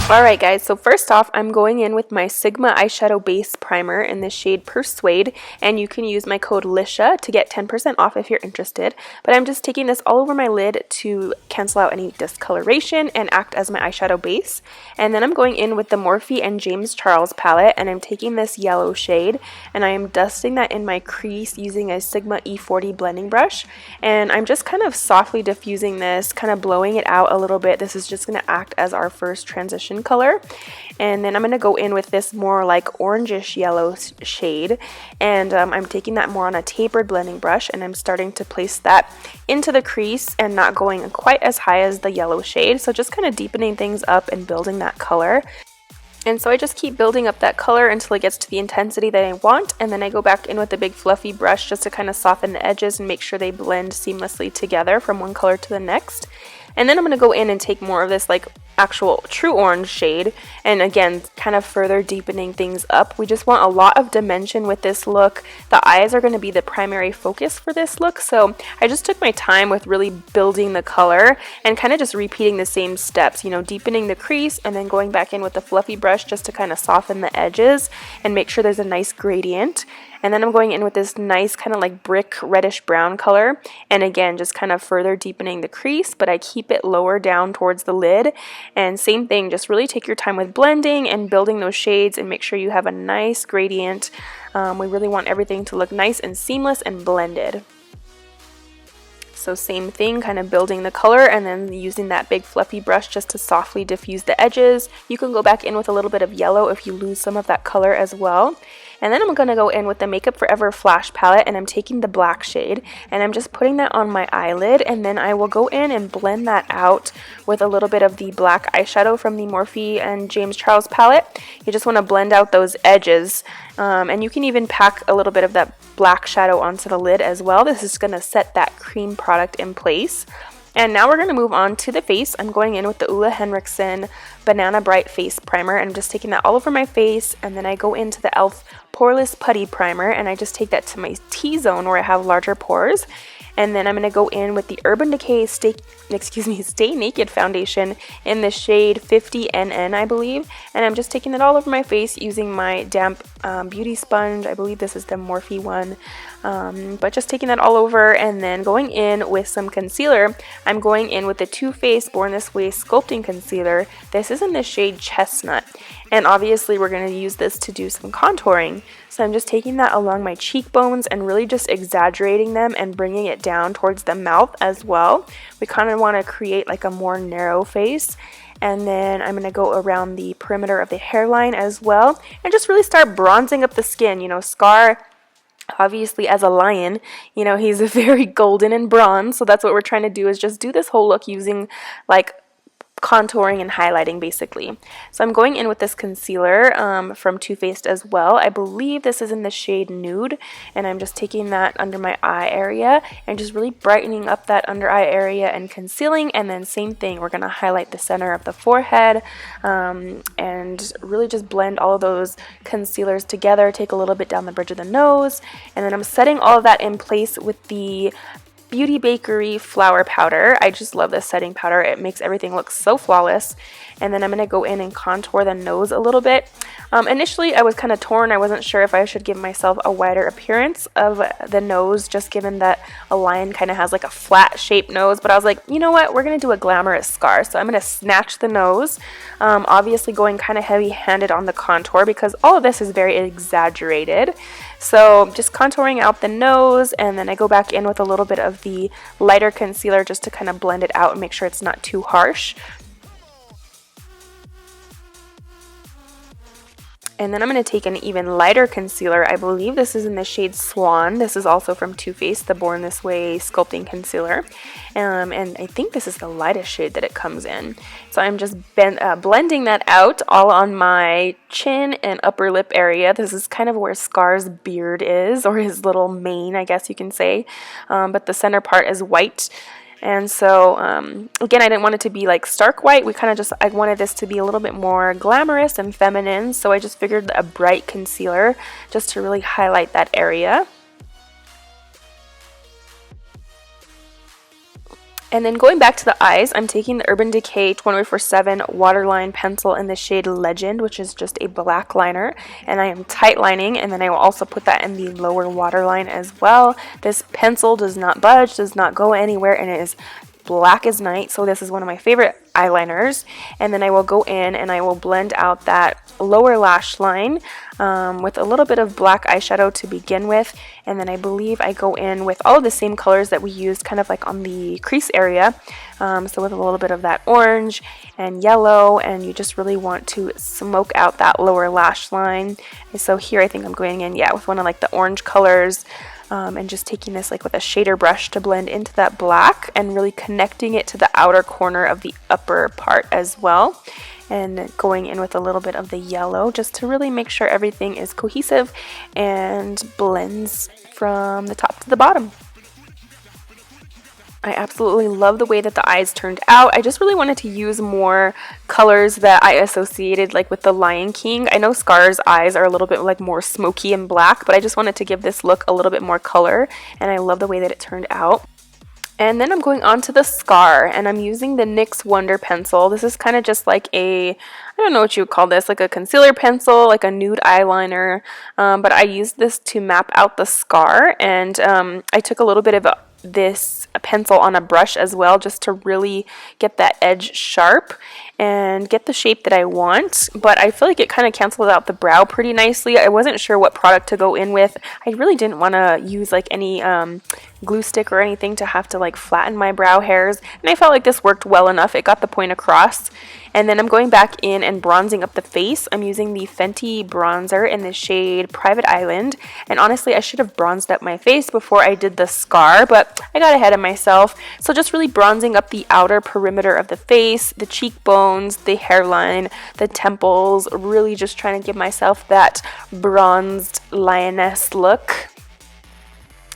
Alright guys, so first off, I'm going in with my Sigma eyeshadow base primer in the shade Persuade, and you can use my code Elicia to get 10% off if you're interested. But I'm just taking this all over my lid to cancel out any discoloration and act as my eyeshadow base. And then I'm going in with the Morphe and James Charles palette, and I'm taking this yellow shade, and I am dusting that in my crease using a Sigma E40 blending brush. And I'm just kind of softly diffusing this, kind of blowing it out a little bit. This is just going to act as our first transition color. And then I'm going to go in with this more like orangish yellow shade, and I'm taking that more on a tapered blending brush, and I'm starting to place that into the crease and not going quite as high as the yellow shade, so just kind of deepening things up and building that color. And so I just keep building up that color until it gets to the intensity that I want, and then I go back in with a big fluffy brush just to kind of soften the edges and make sure they blend seamlessly together from one color to the next. And then I'm going to go in and take more of this like actual true orange shade, and again kind of further deepening things up. We just want a lot of dimension with this look. The eyes are going to be the primary focus for this look, so I just took my time with really building the color and kind of just repeating the same steps, you know, deepening the crease and then going back in with the fluffy brush just to kind of soften the edges and make sure there's a nice gradient. And then I'm going in with this nice kind of like brick reddish brown color, and again just kind of further deepening the crease, but I keep it lower down towards the lid. And same thing, just really take your time with blending and building those shades and make sure you have a nice gradient. We really want everything to look nice and seamless and blended. So same thing, kind of building the color and then using that big fluffy brush just to softly diffuse the edges. You can go back in with a little bit of yellow if you lose some of that color as well. And then I'm going to go in with the Makeup Forever Flash palette, and I'm taking the black shade and I'm just putting that on my eyelid, and then I will go in and blend that out with a little bit of the black eyeshadow from the Morphe and James Charles palette. You just want to blend out those edges, and you can even pack a little bit of that black shadow onto the lid as well. This is going to set that cream product in place. And now we're going to move on to the face. I'm going in with the Ole Henriksen Banana Bright Face Primer, and I'm just taking that all over my face, and then I go into the e.l.f. Poreless Putty Primer, and I just take that to my T-zone where I have larger pores. And then I'm going to go in with the Urban Decay Stay Naked Foundation in the shade 50NN, I believe. And I'm just taking it all over my face using my damp beauty sponge. I believe this is the Morphe one. But just taking that all over, and then going in with some concealer. I'm going in with the Too Faced Born This Way Sculpting Concealer. This is in the shade Chestnut. And obviously we're going to use this to do some contouring. So I'm just taking that along my cheekbones and really just exaggerating them and bringing it down towards the mouth as well. We kind of want to create like a more narrow face. And then I'm going to go around the perimeter of the hairline as well and just really start bronzing up the skin. You know, Scar, obviously as a lion, you know, he's very golden and bronze, so that's what we're trying to do, is just do this whole look using like contouring and highlighting basically. So I'm going in with this concealer from Too Faced as well. I believe this is in the shade Nude, and I'm just taking that under my eye area and just really brightening up that under eye area and concealing. And then same thing, we're going to highlight the center of the forehead and really just blend all of those concealers together. Take a little bit down the bridge of the nose, and then I'm setting all of that in place with the Beauty Bakery Flour Powder. I just love this setting powder. It makes everything look so flawless. And then I'm going to go in and contour the nose a little bit. Initially I was kind of torn. I wasn't sure if I should give myself a wider appearance of the nose, just given that a lion kind of has like a flat shaped nose. But I was like, you know what, we're going to do a glamorous Scar. So I'm going to snatch the nose, obviously going kind of heavy handed on the contour because all of this is very exaggerated. So just contouring out the nose, and then I go back in with a little bit of the lighter concealer just to kind of blend it out and make sure it's not too harsh. And then I'm going to take an even lighter concealer. I believe this is in the shade Swan. This is also from Too Faced, the Born This Way Sculpting Concealer. And I think this is the lightest shade that it comes in. So I'm just blending that out all on my chin and upper lip area. This is kind of where Scar's beard is, or his little mane, I guess you can say. But the center part is white. And so, again, I didn't want it to be like stark white. I wanted this to be a little bit more glamorous and feminine. So I just figured a bright concealer just to really highlight that area. And then going back to the eyes, I'm taking the Urban Decay 24/7 Waterline Pencil in the shade Legend, which is just a black liner. And I am tight lining, and then I will also put that in the lower waterline as well. This pencil does not budge, does not go anywhere, and it is black as night, so this is one of my favorite eyeliners. And then I will go in and I will blend out that lower lash line with a little bit of black eyeshadow to begin with, and then I believe I go in with all of the same colors that we used kind of like on the crease area, so with a little bit of that orange and yellow, and you just really want to smoke out that lower lash line. And so here I think I'm going in, yeah, with one of like the orange colors. And just taking this like with a shader brush to blend into that black and really connecting it to the outer corner of the upper part as well, and going in with a little bit of the yellow just to really make sure everything is cohesive and blends from the top to the bottom. I absolutely love the way that the eyes turned out. I just really wanted to use more colors that I associated like with the Lion King. I know Scar's eyes are a little bit like more smoky and black, but I just wanted to give this look a little bit more color, and I love the way that it turned out. And then I'm going on to the Scar, and I'm using the NYX Wonder pencil. This is kind of just like a, I don't know what you would call this, like a concealer pencil, like a nude eyeliner, but I used this to map out the Scar, and I took a little bit of this pencil on a brush as well, just to really get that edge sharp and get the shape that I want. But I feel like it kind of canceled out the brow pretty nicely. I wasn't sure what product to go in with. I really didn't want to use like any glue stick or anything to have to like flatten my brow hairs, and I felt like this worked well enough. It got the point across. And then I'm going back in and bronzing up the face. I'm using the Fenty bronzer in the shade Private Island. And honestly, I should have bronzed up my face before I did the Scar, but I got ahead of myself. So just really bronzing up the outer perimeter of the face, the cheekbones, the hairline, the temples, really just trying to give myself that bronzed lioness look.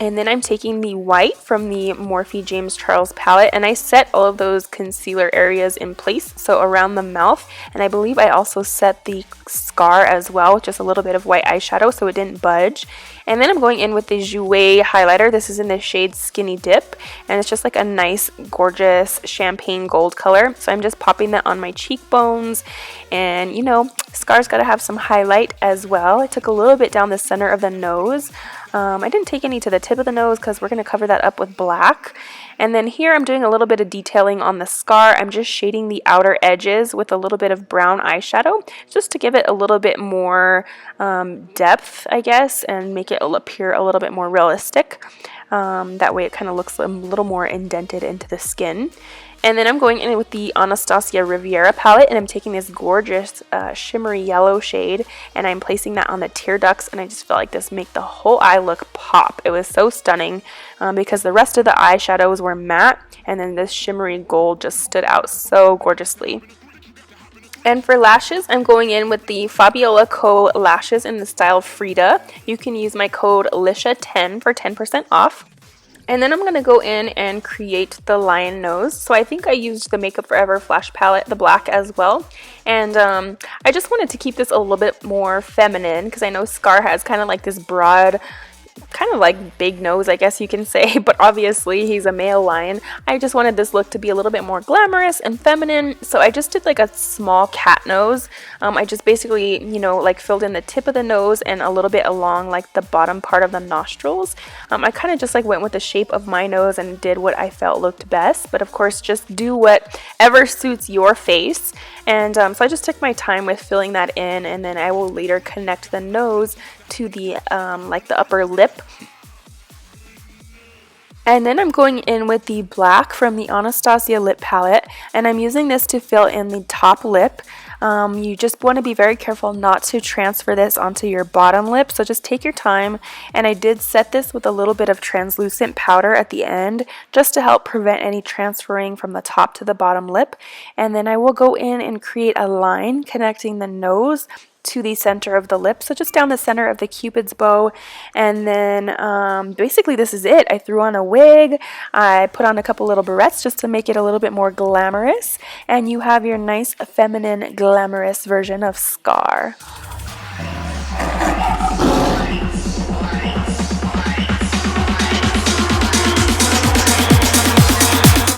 And then I'm taking the white from the Morphe James Charles palette, and I set all of those concealer areas in place, so around the mouth, and I believe I also set the Scar as well with just a little bit of white eyeshadow so it didn't budge. And then I'm going in with the Jouer highlighter. This is in the shade Skinny Dip, and it's just like a nice, gorgeous champagne gold color. So I'm just popping that on my cheekbones, and you know, Scar's got to have some highlight as well. I took a little bit down the center of the nose. I didn't take any to the tip of the nose because we're going to cover that up with black. And then here I'm doing a little bit of detailing on the Scar. I'm just shading the outer edges with a little bit of brown eyeshadow just to give it a little bit more depth, I guess, and make it appear a little bit more realistic. That way it kind of looks a little more indented into the skin. And then I'm going in with the Anastasia Riviera palette, and I'm taking this gorgeous shimmery yellow shade, and I'm placing that on the tear ducts, and I just felt like this made the whole eye look pop. It was so stunning because the rest of the eyeshadows were matte, and then this shimmery gold just stood out so gorgeously. And for lashes, I'm going in with the Fabiola Co. lashes in the style Frida. You can use my code Elicia10 for 10% off. And then I'm going to go in and create the lion nose. So I think I used the Makeup Forever Flash palette, the black as well. And I just wanted to keep this a little bit more feminine because I know Scar has kind of like this broad, kind of like big nose, I guess you can say, but obviously he's a male lion. I just wanted this look to be a little bit more glamorous and feminine, so I just did like a small cat nose. I just basically, you know, like filled in the tip of the nose and a little bit along like the bottom part of the nostrils. I kind of just like went with the shape of my nose and did what I felt looked best, but of course just do whatever suits your face. And so I just took my time with filling that in, and then I will later connect the nose to the like the upper lip. And then I'm going in with the black from the Anastasia lip palette, and I'm using this to fill in the top lip. You just want to be very careful not to transfer this onto your bottom lip, so just take your time. And I did set this with a little bit of translucent powder at the end just to help prevent any transferring from the top to the bottom lip. And then I will go in and create a line connecting the nose to the center of the lip, so just down the center of the Cupid's bow. And then basically this is it. I threw on a wig, I put on a couple little barrettes just to make it a little bit more glamorous, and you have your nice feminine glamorous version of Scar.